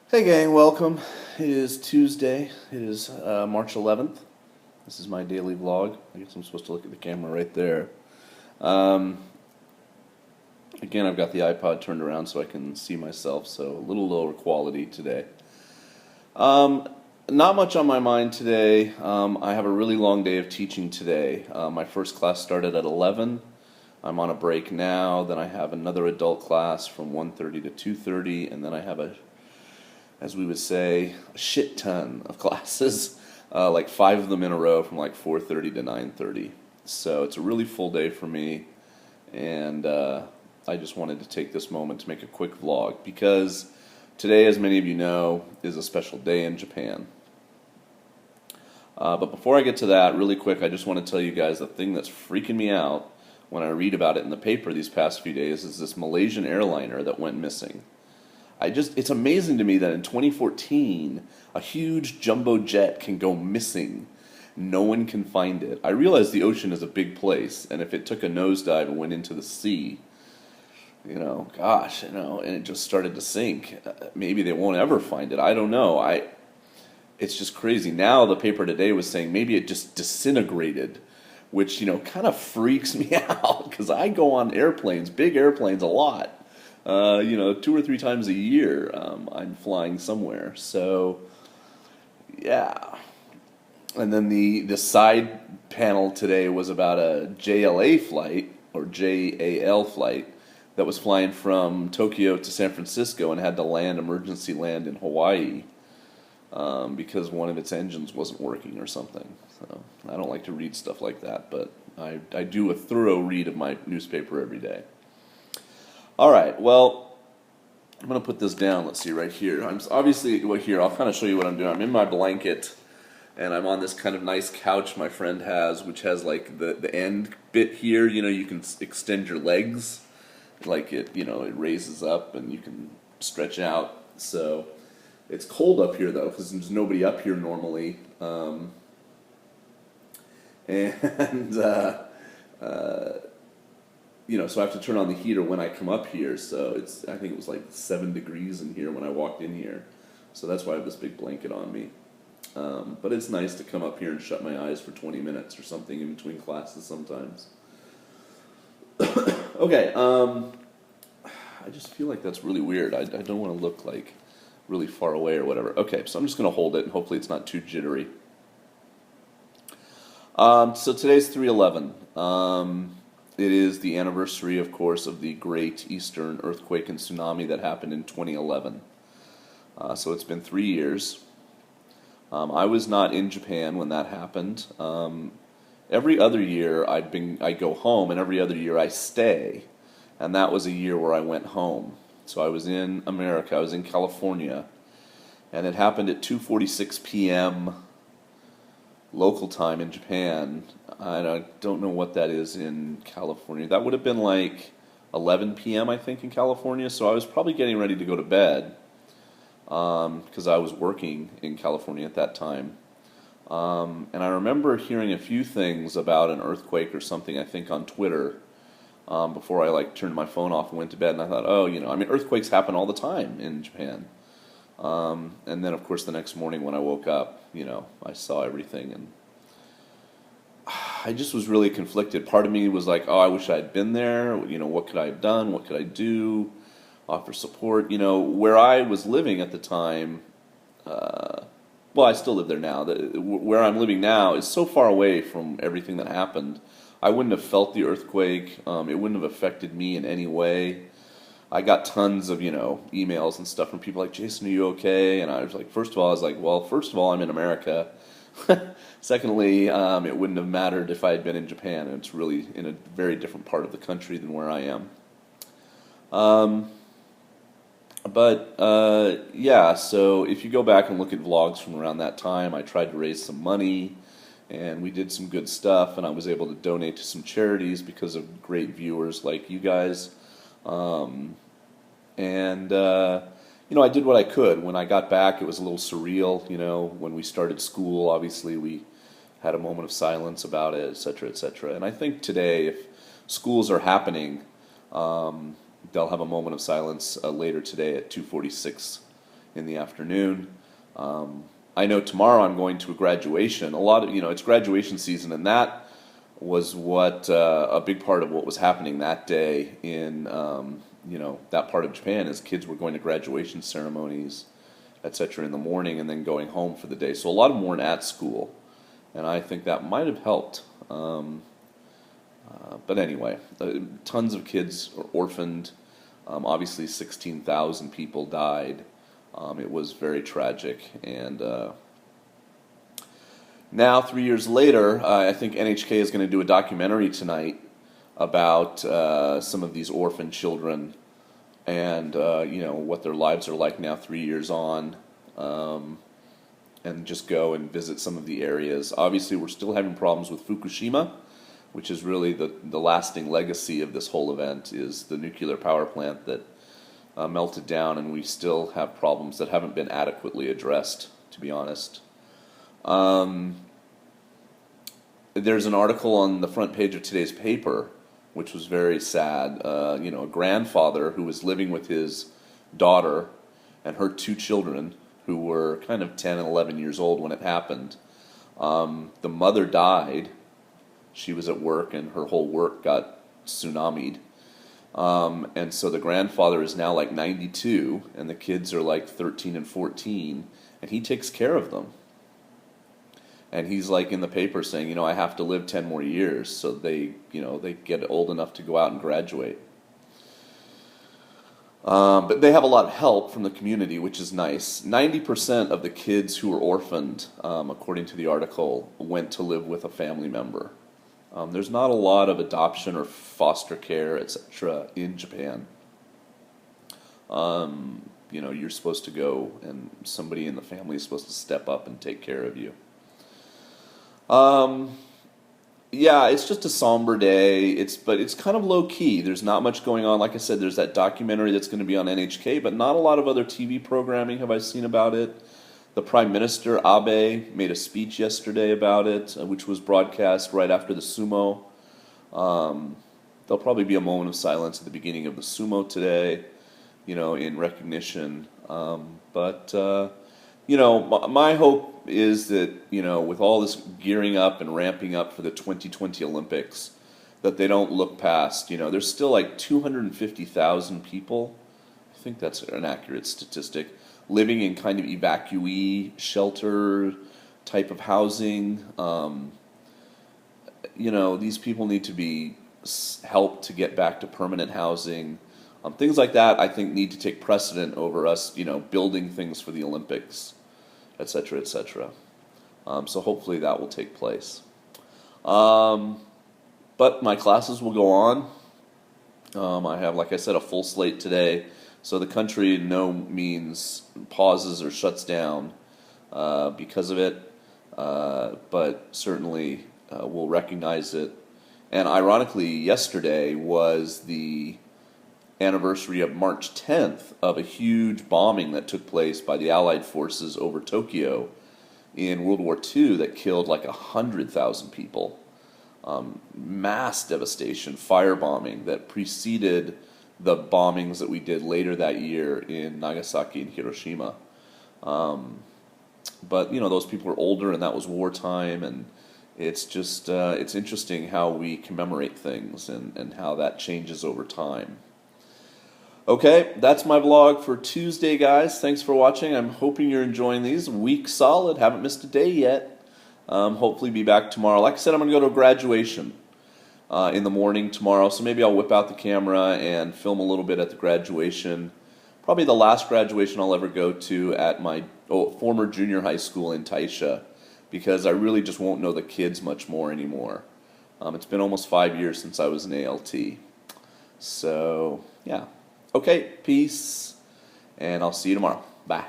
Hey gang, welcome. It is Tuesday. It is March 11th. This is my daily vlog. I guess I'm supposed to look at the camera right there. Um, Again, I've got the iPod turned around so I can see myself, so a little lower quality today. Um, Not much on my mind today. I have a really long day of teaching today. My first class started at 11. I'm on a break now. Then I have another adult class from 1:30 to 2:30, and then I have as we would say, a shit ton of classes, like five of them in a row from like 4:30 to 9:30. So it's a really full day for me, and I just wanted to take this moment to make a quick vlog because today, as many of you know, is a special day in Japan. But before I get to that, really quick, I just want to tell you guys the thing that's freaking me out when I read about it in the paper these past few days is this Malaysian airliner that went missing. It's amazing to me that in 2014, a huge jumbo jet can go missing. No one can find it. I realize the ocean is a big place, and if it took a nosedive and went into the sea, and it just started to sink, maybe they won't ever find it. I don't know. It's just crazy. Now the paper today was saying maybe it just disintegrated, which, kind of freaks me out because I go on airplanes, big airplanes, a lot. 2 or 3 times a year, I'm flying somewhere. So, yeah. And then the side panel today was about a JLA flight, or JAL flight, that was flying from Tokyo to San Francisco and had to emergency land in Hawaii, because one of its engines wasn't working or something. So, I don't like to read stuff like that, but I do a thorough read of my newspaper every day. All right, well, I'm going to put this down. Let's see, right here. I'm obviously, well, here, I'll kind of show you what I'm doing. I'm in my blanket, and I'm on this kind of nice couch my friend has, which has like the end bit here. You can extend your legs, like it raises up and you can stretch out. So it's cold up here though, because there's nobody up here normally. And so I have to turn on the heater when I come up here. So I think it was like 7 degrees in here when I walked in here. So that's why I have this big blanket on me. But it's nice to come up here and shut my eyes for 20 minutes or something in between classes sometimes. Okay, I just feel like that's really weird. I don't want to look like really far away or whatever. Okay, so I'm just going to hold it and hopefully it's not too jittery. So today's 3/11. It is the anniversary, of course, of the great Eastern earthquake and tsunami that happened in 2011. So it's been 3 years. I was not in Japan when that happened. Every other year I go home, and every other year I stay. And that was a year where I went home. So I was in America, I was in California, and it happened at 2:46 p.m. local time in Japan. I don't know what that is in California. That would have been like 11 p.m. I think in California. So I was probably getting ready to go to bed, because I was working in California at that time. And I remember hearing a few things about an earthquake or something, I think on Twitter, before I turned my phone off and went to bed. And I thought, earthquakes happen all the time in Japan. And then, of course, the next morning when I woke up, I saw everything, and I just was really conflicted. Part of me was like, oh, I wish I had been there. What could I have done? What could I do? Offer support. Where I was living at the time, well, I still live there now. Where I'm living now is so far away from everything that happened. I wouldn't have felt the earthquake. It wouldn't have affected me in any way. I got tons of, emails and stuff from people like, Jason, are you okay? And I was like, first of all, I'm in America. Secondly, it wouldn't have mattered if I had been in Japan, and it's really in a very different part of the country than where I am. Yeah, so if you go back and look at vlogs from around that time, I tried to raise some money, and we did some good stuff, and I was able to donate to some charities because of great viewers like you guys. I did what I could. When I got back, it was a little surreal. When we started school, obviously we had a moment of silence about it, et cetera, et cetera. And I think today, if schools are happening, they'll have a moment of silence later today at 2:46 in the afternoon. I know tomorrow I'm going to a graduation. A lot of, it's graduation season, and that was what a big part of what was happening that day in, that part of Japan is kids were going to graduation ceremonies, etc. in the morning and then going home for the day. So a lot of them weren't at school, and I think that might have helped. But anyway, tons of kids are orphaned. Obviously, 16,000 people died. It was very tragic. And now, 3 years later, I think NHK is going to do a documentary tonight about some of these orphan children and what their lives are like now 3 years on, and just go and visit some of the areas. Obviously, we're still having problems with Fukushima, which is really the lasting legacy of this whole event, is the nuclear power plant that melted down, and we still have problems that haven't been adequately addressed, to be honest. There's an article on the front page of today's paper, which was very sad. A grandfather who was living with his daughter and her two children, who were kind of 10 and 11 years old when it happened. The mother died. She was at work, and her whole work got tsunamied. And so the grandfather is now like 92, and the kids are like 13 and 14, and he takes care of them. And he's like in the paper saying, I have to live 10 more years, so they get old enough to go out and graduate. But they have a lot of help from the community, which is nice. 90% of the kids who were orphaned, according to the article, went to live with a family member. There's not a lot of adoption or foster care, etc. in Japan. You're supposed to go, and somebody in the family is supposed to step up and take care of you. It's just a somber day. But it's kind of low key. There's not much going on. Like I said, there's that documentary that's going to be on NHK, but not a lot of other TV programming have I seen about it. The Prime Minister, Abe, made a speech yesterday about it, which was broadcast right after the sumo. There'll probably be a moment of silence at the beginning of the sumo today, in recognition. My hope is that, with all this gearing up and ramping up for the 2020 Olympics, that they don't look past, there's still like 250,000 people, I think that's an accurate statistic, living in kind of evacuee shelter type of housing. These people need to be helped to get back to permanent housing. Things like that, I think, need to take precedent over us, building things for the Olympics, etc., etc. So hopefully that will take place. But my classes will go on. I have, like I said, a full slate today. So the country in no means pauses or shuts down because of it, but certainly will recognize it. And ironically, yesterday was the anniversary of March 10th of a huge bombing that took place by the Allied forces over Tokyo in World War II that killed like 100,000 people. Mass devastation, firebombing that preceded the bombings that we did later that year in Nagasaki and Hiroshima. But those people were older, and that was wartime, and it's just it's interesting how we commemorate things and how that changes over time. Okay, that's my vlog for Tuesday, guys. Thanks for watching. I'm hoping you're enjoying these. Week solid. Haven't missed a day yet. Hopefully be back tomorrow. Like I said, I'm going to go to a graduation in the morning tomorrow, so maybe I'll whip out the camera and film a little bit at the graduation. Probably the last graduation I'll ever go to at my former junior high school in Taisha, because I really just won't know the kids much more anymore. It's been almost 5 years since I was an ALT. So, yeah. Okay, peace, and I'll see you tomorrow. Bye.